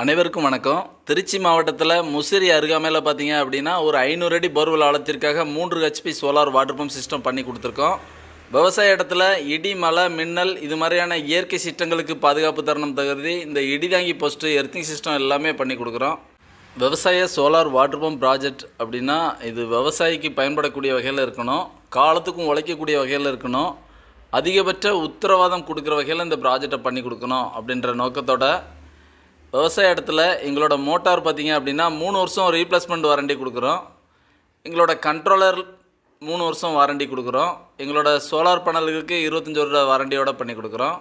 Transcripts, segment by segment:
அனைவருக்கும் வணக்கம். திருச்சி மாவட்டத்தில் முசிறி அருகாமையில் பார்த்தீங்க அப்படின்னா ஒரு 500 அடி போர்வெல் ஆழத்திற்காக 3 HP solar water pump system பண்ணி கொடுத்துருக்கோம். விவசாய இடத்துல இடி, மழை, மின்னல் இது மாதிரியான இயற்கை சிஸ்டங்களுக்கு பாதுகாப்பு தருணம் தகுதி இந்த இடி தாங்கி போஸ்ட்டு, எர்த்திங் சிஸ்டம் எல்லாமே பண்ணி கொடுக்குறோம். விவசாய சோலார் வாட்டர் பம்ப் ப்ராஜெக்ட் அப்படின்னா இது விவசாயிக்கு பயன்படக்கூடிய வகையில் இருக்கணும், காலத்துக்கும் உழைக்கக்கூடிய வகையில் இருக்கணும், அதிகபட்ச உத்தரவாதம் கொடுக்குற வகையில் இந்த ப்ராஜெக்டை பண்ணி கொடுக்கணும் அப்படின்ற நோக்கத்தோட விவசாய இடத்துல எங்களோட மோட்டார் பார்த்திங்க அப்படின்னா 3 வருஷம் ரீப்ளேஸ்மெண்ட் வாரண்டி கொடுக்குறோம். எங்களோட கண்ட்ரோலர் 3 வருஷம் வாரண்டி கொடுக்குறோம். எங்களோட சோலார் பேனல்களுக்கு 25 வருட வாரண்டியோடு பண்ணி கொடுக்குறோம்.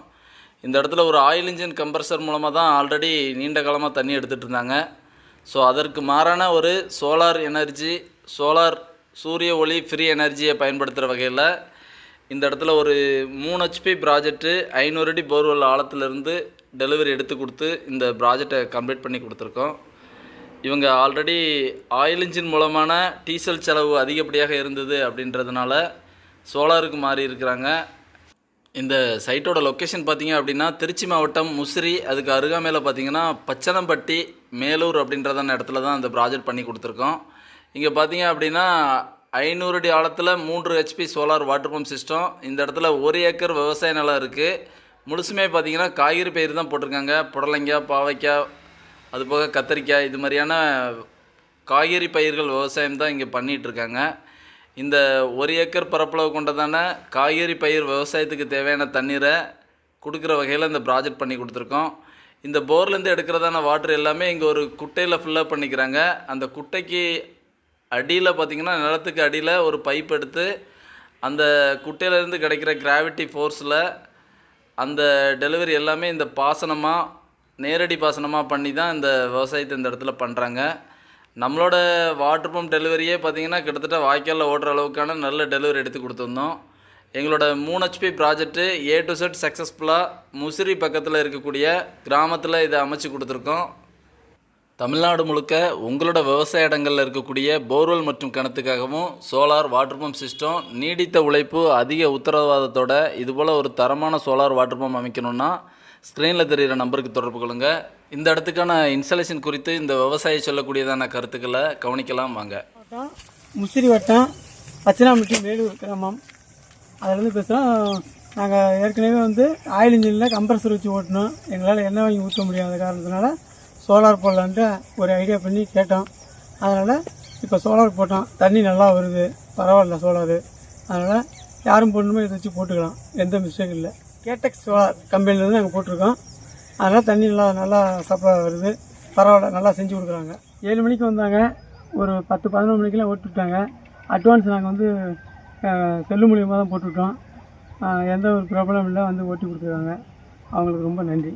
இந்த இடத்துல ஒரு ஆயில் இன்ஜின் கம்ப்ரஸர் மூலமாக தான் ஆல்ரெடி நீண்ட காலமாக தண்ணி எடுத்துகிட்டு இருந்தாங்க. ஸோ அதற்கு மாறான ஒரு சோலார் எனர்ஜி, சூரிய ஒளி ஃப்ரீ எனர்ஜியை பயன்படுத்துகிற வகையில் இந்த இடத்துல ஒரு 3 HP ப்ராஜெக்ட்டு 500 அடி போர்வெல் ஆழத்திலிருந்து டெலிவரி எடுத்து கொடுத்து இந்த ப்ராஜெக்டை கம்ப்ளீட் பண்ணி கொடுத்துருக்கோம். இவங்க ஆல்ரெடி ஆயில் இன்ஜின் மூலமான டீசல் செலவு அதிகப்படியாக இருந்தது அப்படின்றதுனால சோலாருக்கு மாறி இருக்கிறாங்க. இந்த சைட்டோட லொக்கேஷன் பார்த்திங்க அப்படின்னா திருச்சி மாவட்டம் முசிறி, அதுக்கு அருகாமையில் பார்த்திங்கன்னா பச்சனம்பட்டி, மேலூர் அப்படின்றதான இடத்துல தான் இந்த ப்ராஜெக்ட் பண்ணி கொடுத்துருக்கோம். இங்கே பார்த்திங்க அப்படின்னா 500 அடி ஆழத்தில் 3 HP solar water pump system. இந்த இடத்துல 1 ஏக்கர் விவசாய நிலம் இருக்குது. முழுசுமே பார்த்திங்கன்னா காய்கறி பயிர் தான் போட்டிருக்காங்க. புடலங்காய், பாவைக்காய், அதுபோக கத்திரிக்காய், இது மாதிரியான காய்கறி பயிர்கள் விவசாயம் தான் இங்கே பண்ணிகிட்ருக்காங்க. இந்த 1 ஏக்கர் பரப்பளவு கொண்டதான காய்கறி பயிர் விவசாயத்துக்கு தேவையான தண்ணீரை கொடுக்குற வகையில் இந்த ப்ராஜெக்ட் பண்ணி கொடுத்துருக்கோம். இந்த போர்லேருந்து எடுக்கிறதான வாட்டர் எல்லாமே இங்கே ஒரு குட்டையில் ஃபில்லப் பண்ணிக்கிறாங்க. அந்த குட்டைக்கு அடியில் பார்த்திங்கன்னா நிலத்துக்கு அடியில் ஒரு பைப் எடுத்து அந்த குட்டையிலேருந்து கிடைக்கிற கிராவிட்டி ஃபோர்ஸில் அந்த டெலிவரி எல்லாமே இந்த பாசனமாக, நேரடி பாசனமாக பண்ணி தான் இந்த விவசாயத்தை இந்த இடத்துல பண்ணுறாங்க. நம்மளோட வாட்டர் பம்ப் டெலிவரியே பார்த்திங்கன்னா கிட்டத்தட்ட வாய்க்காலில் ஓடுற அளவுக்கான நல்ல டெலிவரி எடுத்து கொடுத்துருந்தோம். எங்களோட 3 HP project A to Z சக்ஸஸ்ஃபுல்லாக முசிறி பக்கத்தில் இருக்கக்கூடிய கிராமத்தில் இதை அமைச்சு கொடுத்துருக்கோம். தமிழ்நாடு முழுக்க உங்களோட விவசாய இடங்களில் இருக்கக்கூடிய போர்வெல் மற்றும் கிணத்துக்காகவும் சோலார் வாட்டர் பம்ப் சிஸ்டம், நீடித்த உழைப்பு, அதிக உத்தரவாதத்தோட இதுபோல் ஒரு தரமான சோலார் வாட்டர் பம்ப் அமைக்கணும்னா ஸ்க்ரீனில் தெரிகிற நம்பருக்கு தொடர்பு கொள்ளுங்கள். இந்த இடத்துக்கான இன்ஸ்டாலேஷன் குறித்து இந்த விவசாயி சொல்லக்கூடியதான கருத்துக்களை கவனிக்கலாம் வாங்க. முசிறி வட்டம் பச்சனாம்பட்டி, மேலூர் கிராமம், அதிலேருந்து பேசுகிறோம். நாங்கள் ஏற்கனவே ஆயில் இன்ஜினில் கம்ப்ரஸர் வச்சு ஓட்டணும். எங்களால் எண்ணெய் வாங்கி ஊற்ற முடியாத காரணத்தினால சோலார் போடலான்ட்டு ஒரு ஐடியா பண்ணி கேட்டோம். அதனால் இப்போ சோலார் போட்டோம். தண்ணி நல்லா வருது, பரவாயில்ல சோலாரு. அதனால் யாரும் போடணுமோ இதை வச்சு போட்டுக்கலாம், எந்த மிஸ்டேக் இல்லை. கேடெக்ஸ் சோலார் கம்பெனிலேருந்து நாங்கள் போட்டிருக்கோம். அதனால் தண்ணி நல்லா சப்ளை வருது, பரவாயில்ல, நல்லா செஞ்சு கொடுக்குறாங்க. 7 மணிக்கு வந்தாங்க, ஒரு 10-11 மணிக்கெலாம் ஓட்டுவிட்டாங்க. அட்வான்ஸ் நாங்கள் செல்லு மூலியமாக தான் போட்டுவிட்டோம். எந்த ஒரு ப்ராப்ளம் இல்லை, ஓட்டி கொடுத்துருக்காங்க. அவங்களுக்கு ரொம்ப நன்றி.